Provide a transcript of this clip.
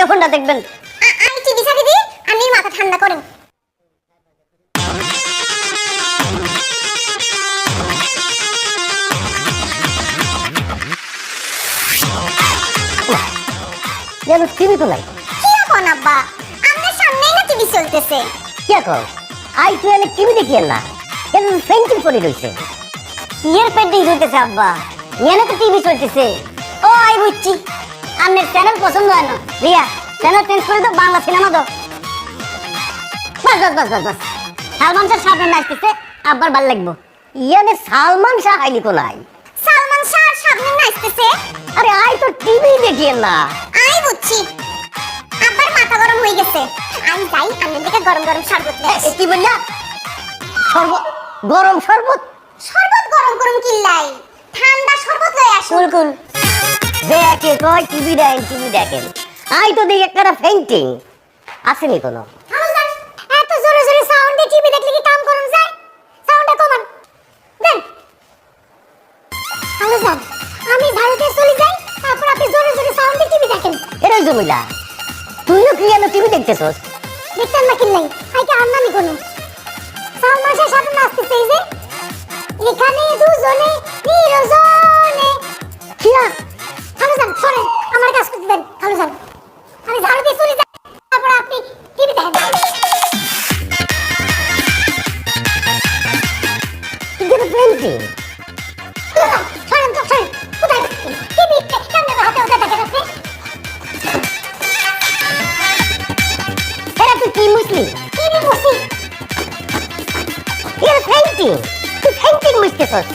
কোনটা দেখবেন? আমি টিভি সারি দিই, আপনি মাথা ঠান্ডা করেন। যেন টিভি তো নাই। কি কোন আব্বা, আপনার সামনেই না টিভি চলতেছে। কি কর? আই তুই আমি টিভি দেখি না, কেন পেন্টিং করে রইছে? ইয়ের পেন্টিং চলতেছে আব্বা, এনে তো টিভি চলতেছে। ও আই বুঝছি, আপনার চ্যানেল পছন্দ হয় না। রিয়া চ্যানেল চেঞ্জ করে দাও, বাংলা সিনেমা দাও। বাস বাস বাস বাস বাস। সালমান শাহ সামনে নাচতেছে, আব্বার ভাল লাগবো। ইয়ানে সালমান শাহ আইলি তো নাই। সালমান শাহ সামনে নাচতেছে। আরে আই তো টিভি দেখি না। আই বুঝছি, আব্বার মাথা গরম হয়ে গেছে। আমি যাই, আপনার দিকে গরম গরম শরবত নিয়ে আসি। কি বললা? শরবত? গরম শরবত? শরবত গরম গরম কিল্লাই, ঠান্ডা শরবত লয়ে আসুন। কুল কুল দেখে কয় টিভি দেখেন। আই তো দেখি একটা পেন্টিং আসেনি কোনো। হাউজান, এত জোরে জোরে সাউন্ডে টিভি দেখলে কি কাম করুন যায়? সাউন্ডটা কমান দেন। হাউজান, আমি ভারতে চলে যাই, তারপর আপনি জোরে জোরে সাউন্ডে টিভি দেখেন। এরাই জমিলা, তুইও কি এনে টিভি দেখতেছস? দেখতেন না কিল্লাই, আইকে আন্নানি কোনো সালমান শাহ সাথে নাচতেছে। এই যে এখানে দুজনে নিরজনে। কিয়া হাউজান শোনেন, আমার কাজ করতে দেন। হাউজান, আমি ঝাড়ু দিয়ে চলে যাই, তারপর আপনি টিভি দেখেন। কিন্তু পেন্টিং শোনেন তো, শোনেন কোথায় টিভি কেমনে হাতে হাতে দেখেন আপনি? এরা তুই কি মুসলিম? টিভি বসি এরা পেন্টিং, তুই পেন্টিং মুছতেছস?